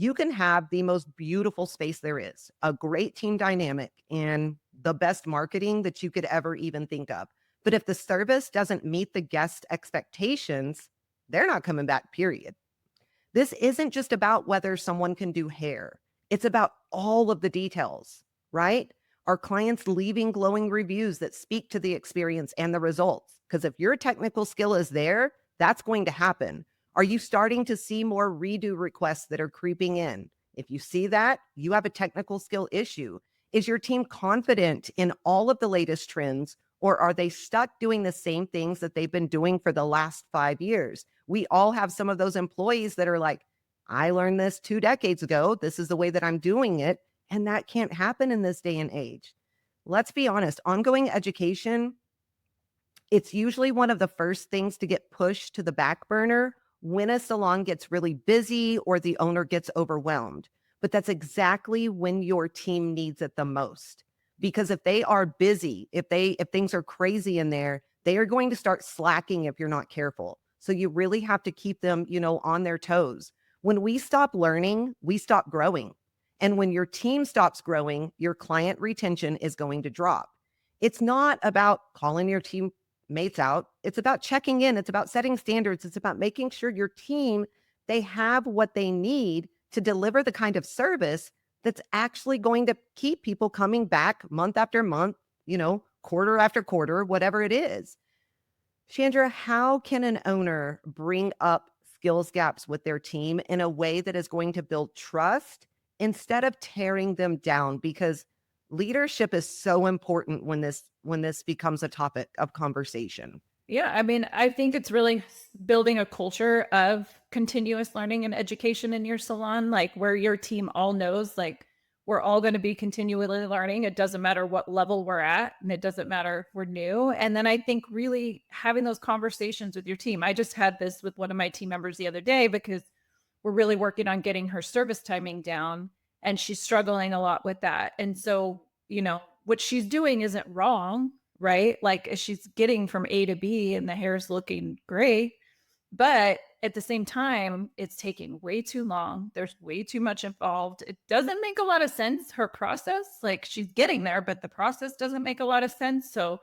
You can have the most beautiful space there is, a great team dynamic, and the best marketing that you could ever even think of. But if the service doesn't meet the guest expectations, they're not coming back, period. This isn't just about whether someone can do hair. It's about all of the details, right? Are clients leaving glowing reviews that speak to the experience and the results? Because if your technical skill is there, that's going to happen. Are you starting to see more redo requests that are creeping in? If you see that, you have a technical skill issue. Is your team confident in all of the latest trends, or are they stuck doing the same things that they've been doing for the last 5 years? We all have some of those employees that are like, I learned this 2 decades ago. This is the way that I'm doing it. And that can't happen in this day and age. Let's be honest, ongoing education, it's usually one of the first things to get pushed to the back burner when a salon gets really busy or the owner gets overwhelmed. But that's exactly when your team needs it the most. Because if they are busy, if things are crazy in there, they are going to start slacking if you're not careful. So you really have to keep them, on their toes. When we stop learning, we stop growing. And when your team stops growing, your client retention is going to drop. It's not about calling your teammates out. It's about checking in. It's about setting standards. It's about making sure your team, they have what they need to deliver the kind of service that's actually going to keep people coming back month after month, quarter after quarter, whatever it is. Chandra, how can an owner bring up skills gaps with their team in a way that is going to build trust instead of tearing them down? Because leadership is so important when this becomes a topic of conversation. Yeah, I mean, I think it's really building a culture of continuous learning and education in your salon, like where your team all knows, like, we're all going to be continually learning. It doesn't matter what level we're at, and it doesn't matter if we're new. And then I think really having those conversations with your team. I just had this with one of my team members the other day because we're really working on getting her service timing down, and she's struggling a lot with that. And so, what she's doing isn't wrong, right? Like she's getting from A to B and the hair's looking great. But at the same time, it's taking way too long. There's way too much involved. It doesn't make a lot of sense, her process. Like she's getting there, but the process doesn't make a lot of sense. So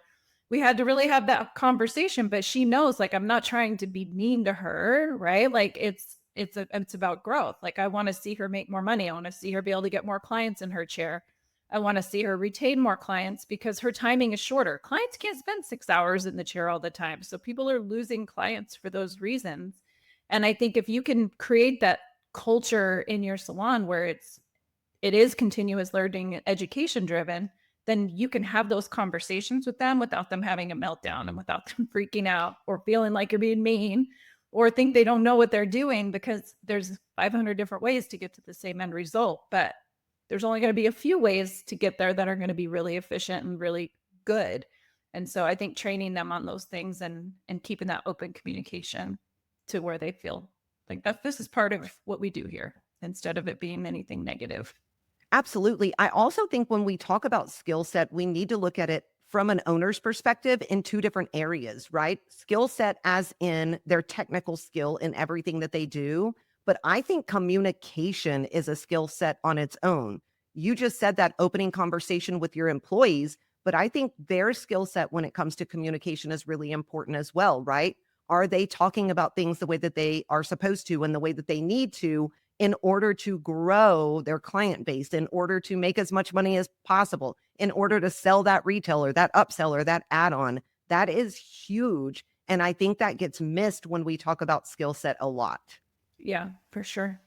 we had to really have that conversation, but she knows like I'm not trying to be mean to her, right? Like it's about growth. Like I want to see her make more money. I want to see her be able to get more clients in her chair. I want to see her retain more clients because her timing is shorter. Clients can't spend 6 hours in the chair all the time. So people are losing clients for those reasons. And I think if you can create that culture in your salon where it is continuous learning, education driven, then you can have those conversations with them without them having a meltdown and without them freaking out or feeling like you're being mean or think they don't know what they're doing because there's 500 different ways to get to the same end result. But there's only going to be a few ways to get there that are going to be really efficient and really good. And so I think training them on those things and keeping that open communication to where they feel like that this is part of what we do here instead of it being anything negative. Absolutely. I also think when we talk about skill set, we need to look at it from an owner's perspective in two different areas, right? Skill set as in their technical skill in everything that they do. But I think communication is a skill set on its own. You just said that opening conversation with your employees, but I think their skill set when it comes to communication is really important as well, right? Are they talking about things the way that they are supposed to and the way that they need to in order to grow their client base, in order to make as much money as possible, in order to sell that retailer, that upseller, that add-on? That is huge. And I think that gets missed when we talk about skill set a lot. Yeah, for sure.